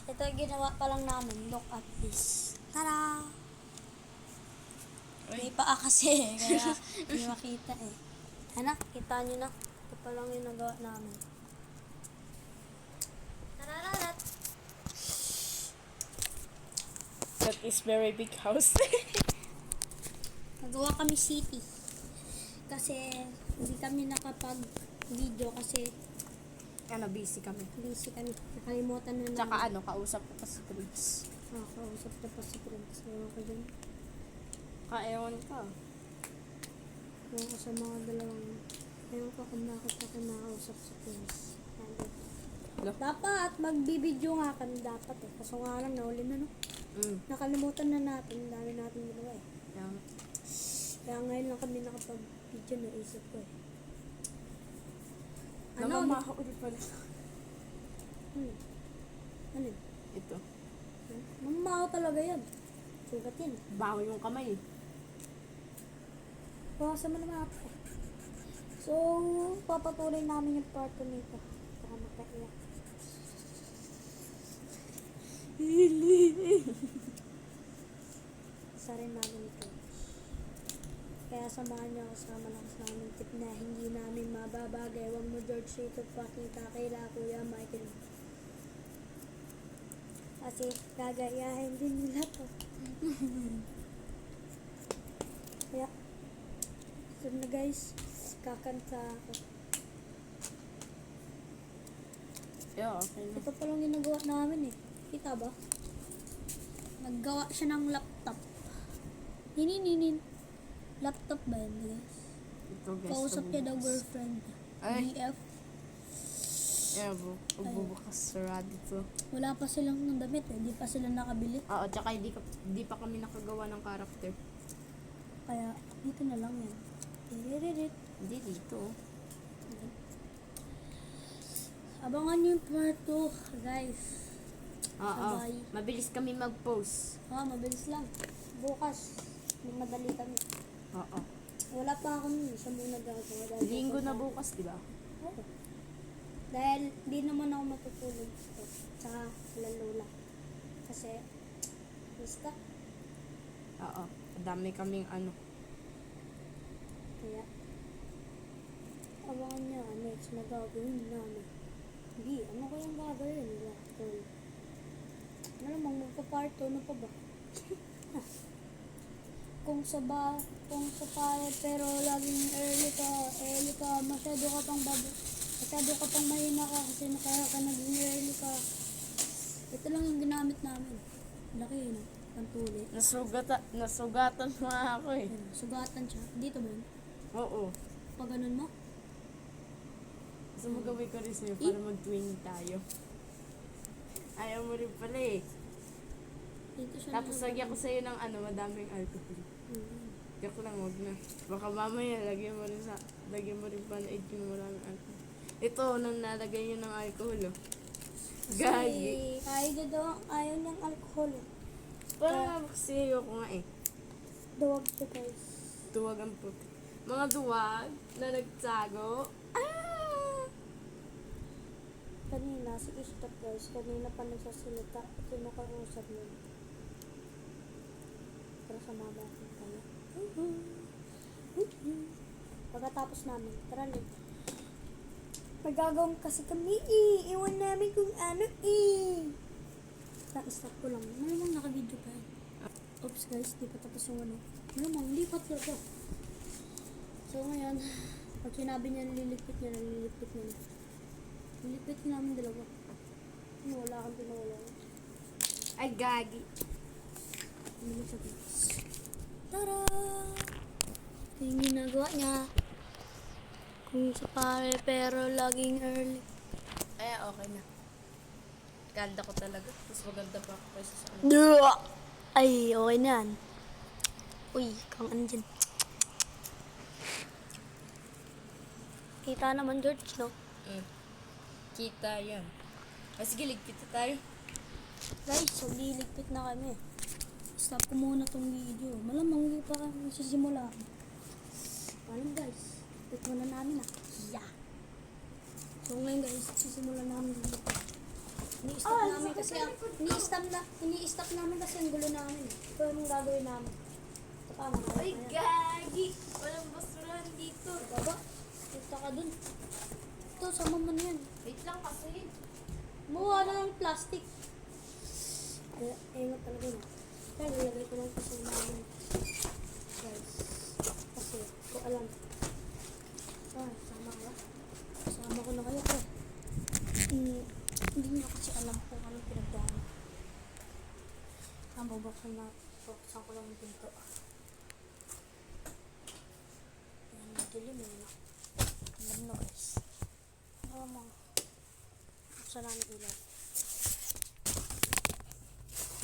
Ito yung ginawa pa lang namin. Look at this. Tara! May paa kasi kaya hindi makita eh. Anak, kita nyo na. Ito pa lang yung nagawa namin. Tarararat! That is very big house. Nagawa kami city. Kasi hindi kami nakapag-video kasi Busy kami. busy kami. Nakalimutan na Tsaka namin. kausap ko pa si Prince. Kausap na pa si Prince. Ewan ko dyan. Kaewan ka. Ewan ko sa mga dalawang. Ewan ko kung bakit ako nakausap si Prince. Hello? Dapat magbibideo nga kami dapat eh. Kaso nga lang nauli na no. Nakalimutan na natin. Ang dami natin ginawa eh. Yan. Kaya ngayon lang kami nakapag-video na isip ko eh. Namamaho ulit pala. Ano yun? Ito. Mamaho talaga yan. Sugat yan. Baho yung kamay. Bawasan mo naman ako. So, papatuloy namin yung part 2 nito. Baka magkaiyak. Isa rin namin ito. Kaya samahan niyo ako sa malakas namin tip na hindi namin mababagay. Huwag mo George ito pakita kaila Kuya Michael. Kasi gagayahin din nila to. Kaya, so na guys, kakanta ako. Yeah, okay na. Ito pa lang yung nagawa namin eh. Kita ba? Naggawa siya ng laptop. Hininin. Laptop ba yun guys? Ito guys. Kausap niya daw girlfriend. Ay. BF. Yeah, bubukas sarado to. Wala pa silang ng damit eh. Di pa sila nakabili. Oo, tsaka hindi pa kami nakagawa ng character. Kaya dito na lang yan. Tiririt. Hindi dito. Abangan nyo yung part 2 guys. Oo. Sabay. Mabilis kami mag-post. Mabilis lang. Bukas. Madali kami. Oo. Wala pa ako nun. Siya muna gagawa. Dahil Linggo bukas na bukas, di ba? Oo. Dahil di naman ako matutulog ito. Tsaka lalola. Kasi basta. Oo. Dami kaming Kaya abangan niya next na gagawin namin. Hindi. Ano ko yung gagawin nila? Malamang magpa-part 2 na pa ba? Kung sa pare pero laging early ka, masyado ka pang mahina ka kasi kaya ka naging early ka. Ito lang yung ginamit namin. Laki yun, pantuli. Nasugatan mo ako eh. Ayun, sugatan siya. Dito ba yun? Oo. Pag ganun mo? Gusto mo gawin ko rin sa'yo para mag-twin tayo. Ayaw mo rin pala eh. Dito siya Tapos lagyan ko sa'yo ng madaming alcohol. Joke lang, wag na. Baka mamaya, lagyan mo rin pa na 18 mo lang ng alcohol. Ito, nang nalagay yun ng alcohol, oh. Gagi. Ayaw niyang alcohol. Parang kasi ayoko nga eh. Duwag siya guys. Duwag ang puti. Mga duwag na nagtago. Kanina, si Ishtat guys, kanina pa nagsasalita. Kinakausap niya. Pero sa mga bakit tayo. Pagkatapos namin, tara ulit. Magagawin kasi kami iwan namin kung ano Na-stop ko lang. Malamang naka-video pa yan. Oops guys, di pa tapos yung Malamang, lipat ko ito. So ngayon, pag sinabi niya nililipit niya. Nilipit niya namin dalawa. Wala kang pinawala. Ay, gagi. Nilipit sa guys. Tara! Ito yung ginagawa niya. Kung sa pare, pero laging early. Ay, okay na. Ganda ko talaga. Mas maganda pa ako kaysa sa Ay, okay na yan. Uy, kang ano dyan. Kita naman, George, no? Kita yan. Sige, ligpit na tayo. Guys, so liligpit na kami. Stop ko muna tong video. Malamang hindi pa kami sisimula. Alam guys, ligpit muna namin Yeah. So ngayon guys, sisimulan namin dito. Ini-stop namin kasi ini-stop namin kasi ang gulo namin. Ito anong gagawin namin. Ito pa, mga Ay, gagi! Walang basurahan dito. baba. Punta ka dun. Ito, sama mo na yan. Wait lang kasi. Mukha na ng plastic. Ay, ingat talaga yun. Kaya nilagay ko lang ito sa namin. Guys. Kasi, ko alam. Ah, sama ka. Sama ko na kayo ko. Hindi niya kasi alam kung anong pinagdaan. Bubuksan ko lang yung pinto. Yan, madilim yun. Alam na guys. Ano mo? Buksan namin ilaw.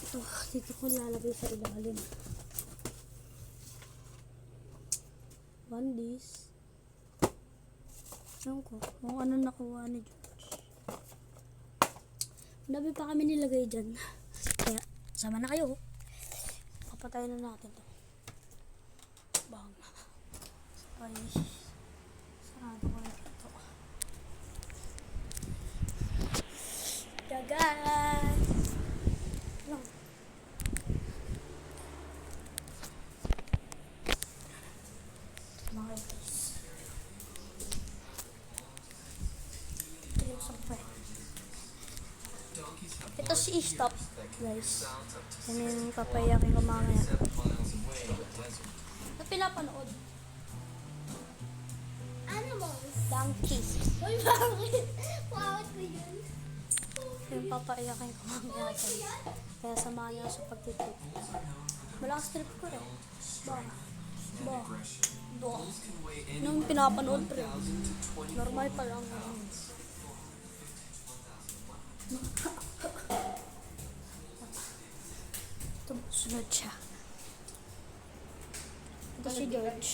Ito, dito ko lalagay sa ilalim. One dish. Ewan ko, kung ano nakuha ni George. Dami pa kami nilagay dyan. Kaya, sama na kayo. Papatayin na natin to. Bang. Sabay. Sarado ko na ito. Dagan! Lang. Mga guys. Ito si Stop, guys. Yan yung papayakin ko mamaya. Ito pinapanood. Animals. Donkey. Uy, bakit? Bakit ko yun? Yung papayakin ko mamaya, guys. Kaya samahan niyo sa pagtitrip. Malakas trip ko eh. Ba. Nung pinapanood pa rin. Normal pa lang. Ito, sunod siya. Ito si George.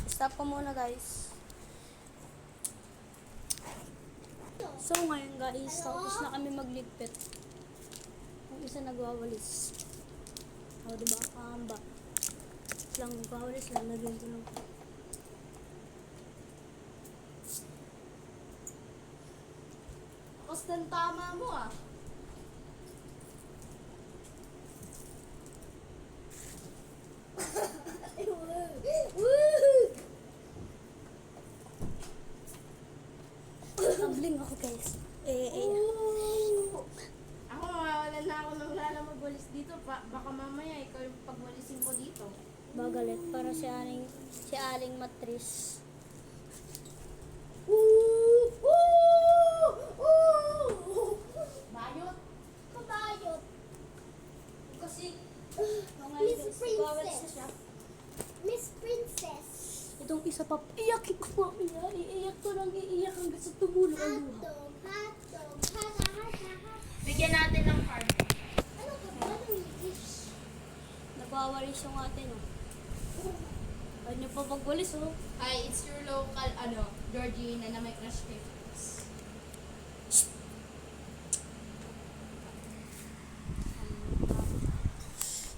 Stop ko muna, guys. So, ngayon, guys, tapos na kami magligpit. Yung isa nagwawalis. O, diba? Kahamba. Lang, nagwawalis lang. Lagyan ko lang. Basta tama mo ah. Nabling ako, guys. Ako mawawalan na ako ng lala magwalis dito. Baka mamaya ikaw yung pagwalisin ko dito. Bagalit. Para si Aling Matris. Bayot. Kabayot. Kasi, Miss Princess. Miss Princess. itong isa pa, iyakin ko mamaya. Iiyak ko lang, iiyak hanggang sa tumulo ang luha. Hotdog. Hotdog. Bigyan natin ng card. Ano ka ba? Anong English? Nagwawalis yung atin, oh. Ay niyo pa magwalis, oh. Hi, it's your local, Georgina na may crush kay Prince.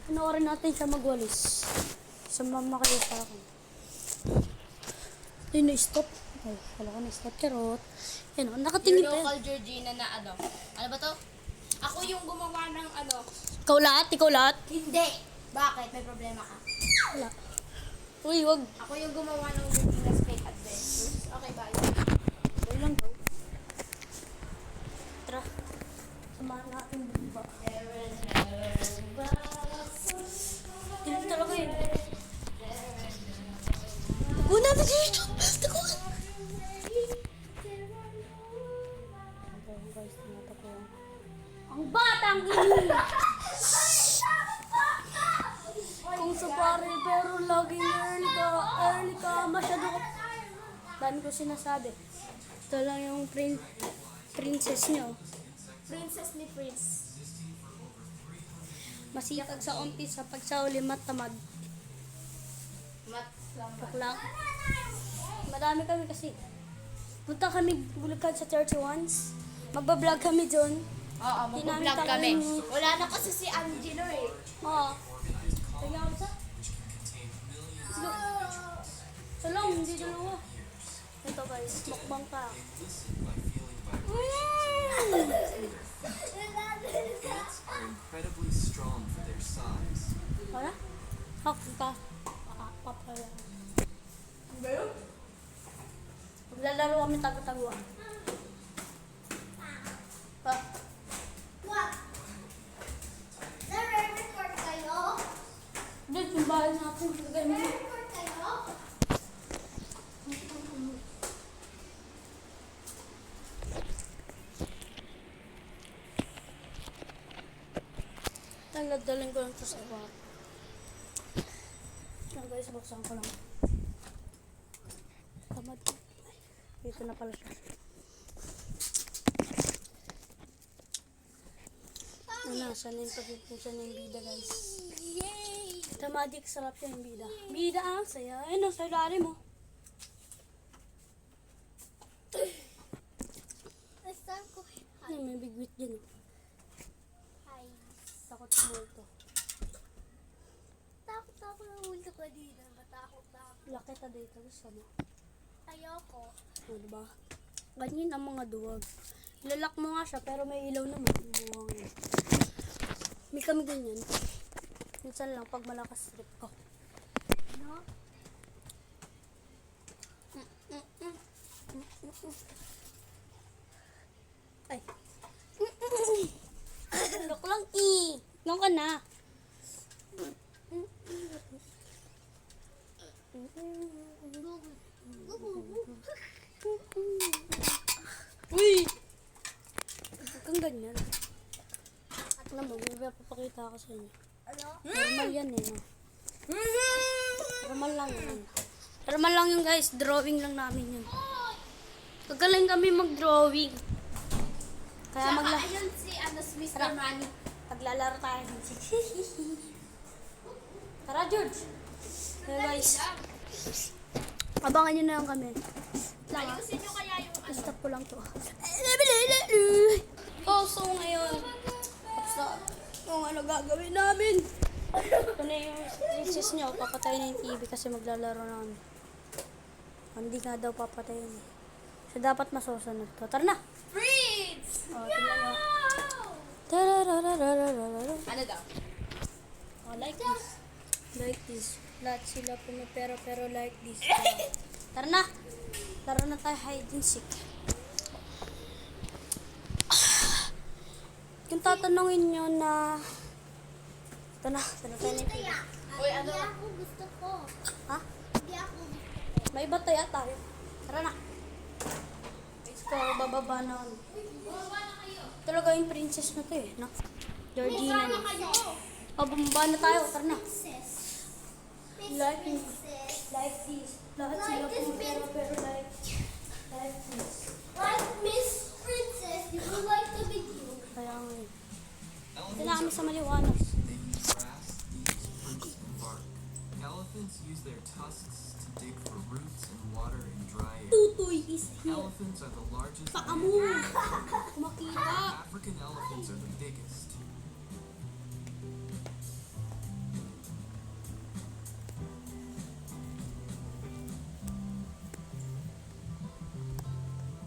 Panoorin natin siya magwalis. Sumama kayo sa akin. Ito yung na-stop. Ay, wala ka na-stop. Charot. Yan, oh, nakatingin Your pa yan. local Georgina na ano ba to? Ako yung gumawa ng Ikaw lahat, ikaw lahat. Hindi! Bakit? May problema ka? Wala. Uy, wag. Ako yung gumawa ng Georgina's Fate Adventures. Okay, bye. Wala lang daw. Tara. Samahan natin bumba. Hindi talaga yun. Una na dito! Tako! Guys, tinatak ko yan. Ang batang ini! Kung sa pare, pero laging early ka, masyado ka. Dami ko sinasabi. Ito lang yung princess nyo. Princess ni Prince. Masipag sa umpisa, pag sa uli matamad. Bakla. Madami kami kasi. Punta kami bulkan sa 31s. Magbablog kami doon. Oo, Di namin mag-vlog kami. talagang- Wala na kasi si Angelo eh. Oo. Tingnan ko sa. Salong, hindi dalawa. Ito guys, mukbang pa. patagwa. Pa. What? Nare-record kayo? Doon yung bahay natin. Lagay mo. Nare-record kayo? Daling ko lang ito sa iba. Yan guys, buksan ko lang. Tamad. Ay, dito na pala siya. Saan yung pagpupusan ng bida guys. Yay! Tamadik, sarap yan yung bida. Bida ang saya. Ayun ang sa ilalim mo. Saan ko? Ay, may bigwit dyan. Hi. Takot sa multo. Takot ako ng ulo ko dito. Matakot ako. Laki ta dito. Gusto mo? Ayoko. O, diba? Ganyan ang mga duwag. Ilalak mo nga siya, pero may ilaw naman. Yung buwang yun. May kami ganyan. Minsan lang, pag malakas trip ko. No? Ay. Look lang, Nung ka na. Uy! Huwag kang ganyan. Alam mo, may papakita ko sa inyo. Ano? Normal yan eh. No? Normal lang yan. Normal lang yun guys. Drawing lang namin yun. Kagaling kami mag-drawing. Kaya Ayun si Mr. Tara. Manny. Paglalaro tayo. Tara, George. Hey guys. Abangan nyo na lang kami. Ayusin nyo kaya yung Stop ko lang to. So ngayon. Kung ano gagawin namin. Ito na yung princess nyo. Papatayin na yung TV kasi maglalaro na kami. Hindi nga daw papatayin eh. So dapat masusunod to. Tara na! Freeze! O, tingnan nyo. Tararararararara. Ano daw? Oh, like this. Like this. Lahat sila pumipero pero like this. Tara na! Laro na tayo hide and seek. Kung tatanungin nyo na... Ito na tayo na yung Kaya, Uy, ano? hindi ako gusto ko. Ha? Hindi ako gusto ko. May iba tayo tayo. Tara na. Let's go, bababa na ako. Talaga yung princess na to eh, no? Georgina na. Kayo. O, bumaba na tayo. Tara na. Princess. Like this. Princess. Like this. Lahat Like sila this, pumipero pero like this. Like Miss Princess, you would like to be you. Kaya nga eh. Ito na kami sa maliwanag. They eat grass, leaves, fruits, and bark. Elephants use their tusks to dig for roots and water in dry areas. Tutoy is here. Elephants are the largest Paka and mo. Kumakita. African elephants are the biggest.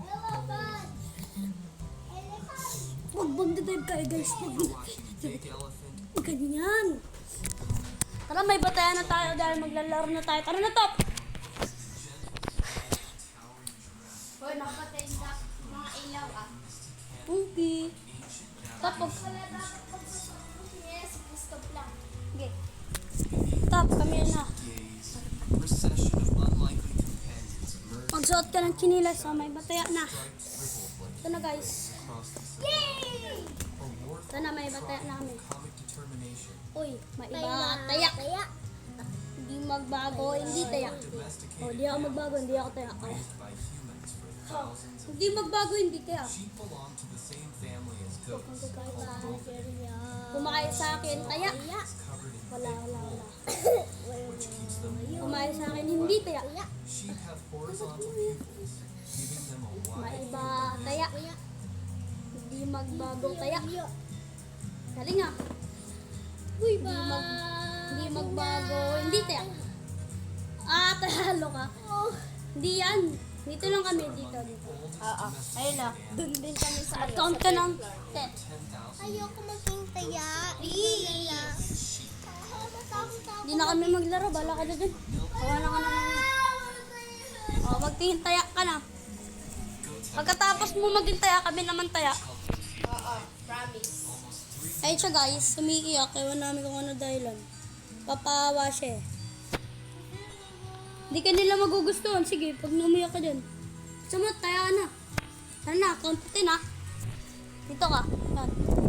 Elephant. Elephant. Huwag magdadive kayo guys. Huwag You're watching a big elephant. ganyan. Tara, may batayan na tayo dahil maglalaro na tayo. Tara na, Top! Hoy, nakapatay sa mga ilaw ah. Okay. Top, pag... Yes, stop lang. Okay. Top, kami na. Gaze. A procession of unlikely companions emerge Magsuot ka ng chinilas, so may bataya na. striped ripple Ito na guys. across the sea. Yay! A warful Ito na, may bataya na kami. comic determination. Uy, may iba taya. Hindi magbago, hindi taya. Domesticated O, di ako magbago, hindi ako taya. Ay. by humans for thousands of Hindi magbago, hindi taya. sheep belong to the same family as goats. Kumakain sa akin, taya. Covered in Wala. which keeps them warm. Kumain sa akin, hindi taya. Sheep have horizontal pupils, giving them a May wide iba taya. Hindi magbagong taya. Galing ah. Uy, Hindi magbago, hindi taya. Ah, talo ka. Hindi yan. Dito lang kami, dito. Oo. Ayun na. Doon din kami sa At count ka ng 10. 10,000 Ayoko maging taya. Matakot ako. Hindi na kami maglaro, bala ka na dun. Kawa na ka na naman. O, magtingin taya ka na. Pagkatapos mo maging taya, kami naman taya. Oo, promise. Ayun siya guys, sumiiyak. Ewan namin kung ano dahilan. Papawa siya eh. Hindi ka nila magugustuhan. Sige, pag umiyak ka dyan. Gusto mo, taya ka na. Sana na, kamputin ha. Dito ka. Yan.